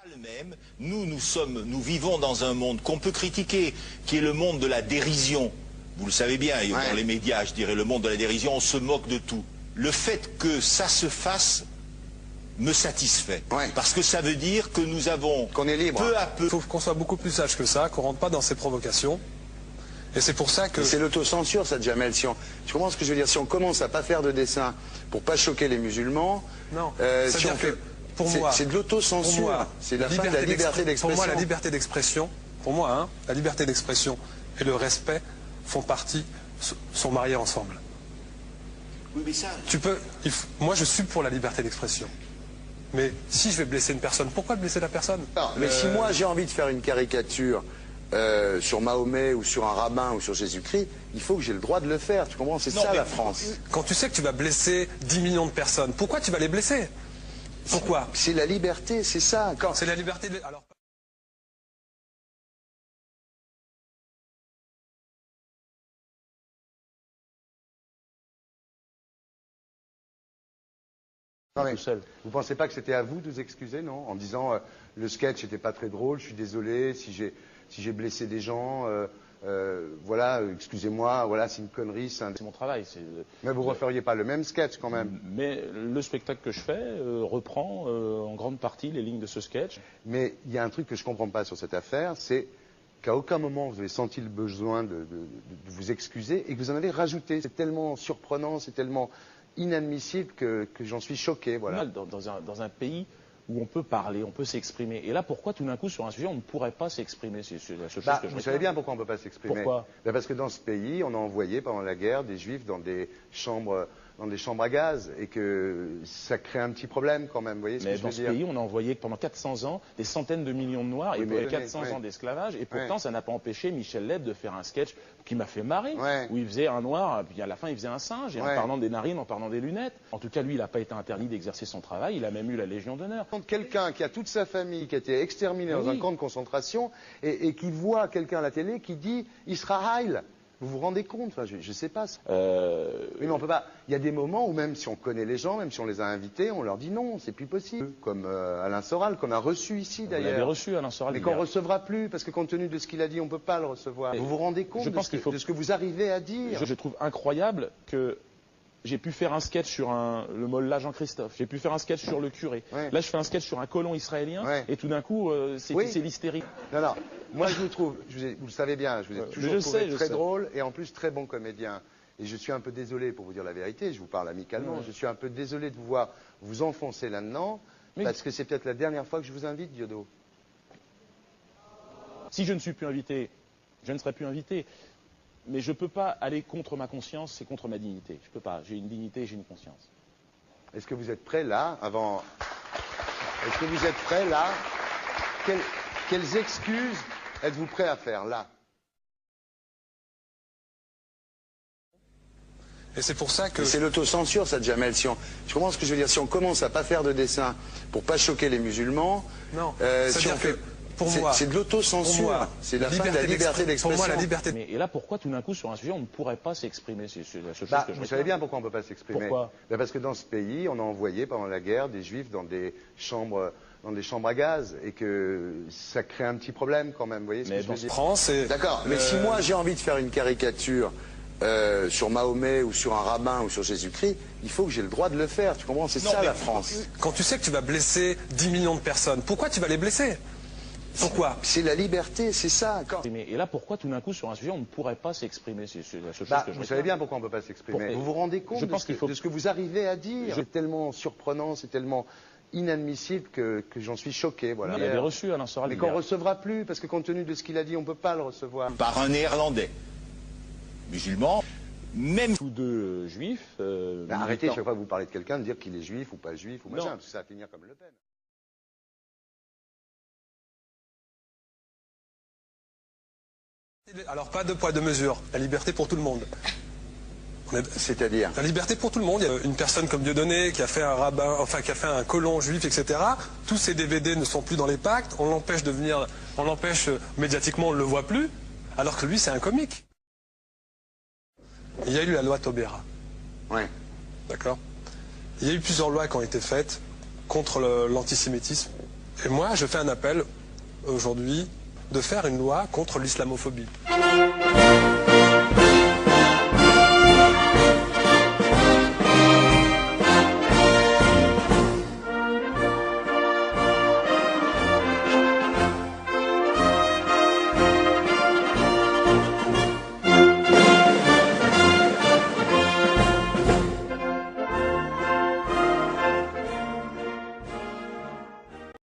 Même, nous vivons dans un monde qu'on peut critiquer, qui est le monde de la dérision. Vous le savez bien, dans les médias, je dirais, le monde de la dérision, on se moque de tout. Le fait que ça se fasse me satisfait. Parce que ça veut dire que nous avons, qu'on est libre. Peu à peu... Il faut qu'on soit beaucoup plus sage que ça, qu'on ne rentre pas dans ces provocations. Et c'est pour ça que... C'est l'autocensure, ça, Jamel. Tu comprends ce que je veux dire? Si on commence à pas faire de dessin pour pas choquer les musulmans... Non, si on fait... Pour moi, c'est de l'autocensure, c'est la fin de la liberté d'expression. Pour moi, la liberté d'expression, la liberté d'expression et le respect font partie, sont mariés ensemble. Oui, mais ça... Moi, je suis pour la liberté d'expression. Mais si je vais blesser une personne, pourquoi blesser la personne? Mais si moi j'ai envie de faire une caricature sur Mahomet ou sur un rabbin ou sur Jésus-Christ, il faut que j'ai le droit de le faire. Tu comprends? C'est ça la France. Quand tu sais que tu vas blesser 10 millions de personnes, pourquoi tu vas les blesser? Pourquoi? C'est la liberté, c'est ça. C'est la liberté de... Alors... Non, mais vous pensez pas que c'était à vous de vous excuser, non? En disant le sketch n'était pas très drôle, je suis désolé si j'ai blessé des gens, voilà, excusez-moi, voilà, c'est une connerie, c'est mon travail. Mais vous referiez pas le même sketch quand même? Mais le spectacle que je fais reprend en grande partie les lignes de ce sketch. Mais il y a un truc que je comprends pas sur cette affaire, c'est qu'à aucun moment vous avez senti le besoin de vous excuser et que vous en avez rajouté. C'est tellement surprenant, c'est tellement inadmissible que j'en suis choqué. Voilà. Dans un pays où on peut parler, on peut s'exprimer. Et là, pourquoi tout d'un coup, sur un sujet, on ne pourrait pas s'exprimer? C'est la seule chose que je Vous savez bien pourquoi on ne peut pas s'exprimer. Pourquoi? Parce que dans ce pays, on a envoyé pendant la guerre des juifs dans des chambres à gaz et que ça crée un petit problème quand même. Vous voyez ce que je veux dire? Mais dans ce pays, on a envoyé pendant 400 ans des centaines de millions de Noirs et 400 ans d'esclavage. Et pourtant, ça n'a pas empêché Michel Leb de faire un sketch qui m'a fait marrer, où il faisait un noir, puis à la fin, il faisait un singe, et en parlant des narines, en parlant des lunettes. En tout cas, lui, il n'a pas été interdit d'exercer son travail. Il a même eu la Légion d'honneur. Quelqu'un qui a toute sa famille qui a été exterminé dans un camp de concentration et qui voit quelqu'un à la télé qui dit Israël. Vous vous rendez compte? Enfin, je sais pas. Oui, mais on peut pas. Il y a des moments où même si on connaît les gens, même si on les a invités, on leur dit non, c'est plus possible. Comme Alain Soral, qu'on a reçu ici d'ailleurs. Vous l'avez reçu, Alain Soral. Mais qu'on recevra plus, parce que compte tenu de ce qu'il a dit, on peut pas le recevoir. Vous vous rendez compte de ce que vous arrivez à dire? Je trouve incroyable que j'ai pu faire un sketch sur le mollah Jean-Christophe, j'ai pu faire un sketch sur le curé. Là, je fais un sketch sur un colon israélien, et tout d'un coup, c'est l'hystérie. Non, moi je vous trouve, vous le savez bien, je vous ai toujours trouvé très drôle et en plus très bon comédien. Et je suis un peu désolé, pour vous dire la vérité, je vous parle amicalement, je suis un peu désolé de vous voir vous enfoncer là-dedans, parce que c'est peut-être la dernière fois que je vous invite, Diodo. Si je ne suis plus invité, je ne serai plus invité. Mais je ne peux pas aller contre ma conscience, c'est contre ma dignité. Je ne peux pas. J'ai une dignité, j'ai une conscience. Est-ce que vous êtes prêt là, Est-ce que vous êtes prêt là? Quelles excuses êtes-vous prêt à faire là? Et c'est pour ça que... C'est l'autocensure, ça, Jamel. Tu comprends ce que je veux dire? Si on commence à pas faire de dessin pour pas choquer les musulmans... Non, si on fait... C'est de l'autocensure, c'est la fin de la liberté d'expression. Pour moi, la liberté... Et là, pourquoi tout d'un coup, sur un sujet, on ne pourrait pas s'exprimer? C'est la seule chose que je Vous savez bien pourquoi on ne peut pas s'exprimer. Pourquoi? Parce que dans ce pays, on a envoyé pendant la guerre des juifs dans des chambres à gaz et que ça crée un petit problème quand même. Vous voyez ce que je veux dire? France, d'accord, mais si moi j'ai envie de faire une caricature sur Mahomet ou sur un rabbin ou sur Jésus-Christ, il faut que j'ai le droit de le faire. Tu comprends? C'est ça la France. Quand tu sais que tu vas blesser 10 millions de personnes, pourquoi tu vas les blesser? Pourquoi? C'est la liberté, c'est ça. Et là, pourquoi tout d'un coup, sur un sujet, on ne pourrait pas s'exprimer? C'est la seule chose que je Vous savez bien pourquoi on ne peut pas s'exprimer. Vous vous rendez compte de ce que vous arrivez à dire? C'est tellement surprenant, c'est tellement inadmissible que j'en suis choqué. Voilà. Vous l'avez reçu, Alain Soral. Mais qu'on ne recevra plus, parce que compte tenu de ce qu'il a dit, on ne peut pas le recevoir. Par un Néerlandais, musulman, même... Tous deux juifs... arrêtez, chaque fois que vous parlez de quelqu'un, de dire qu'il est juif ou pas juif, ou machin, parce que ça va finir comme Le Pen. Alors, pas de poids, de mesure. La liberté pour tout le monde. C'est-à-dire? La liberté pour tout le monde. Il y a une personne comme Dieudonné qui a fait un rabbin, enfin qui a fait un colon juif, etc. Tous ces DVD ne sont plus dans les pactes. On l'empêche de venir, on l'empêche médiatiquement, on ne le voit plus. Alors que lui, c'est un comique. Il y a eu la loi Taubira. Oui. D'accord? Il y a eu plusieurs lois qui ont été faites contre l'antisémitisme Et moi, je fais un appel aujourd'hui de faire une loi contre l'islamophobie.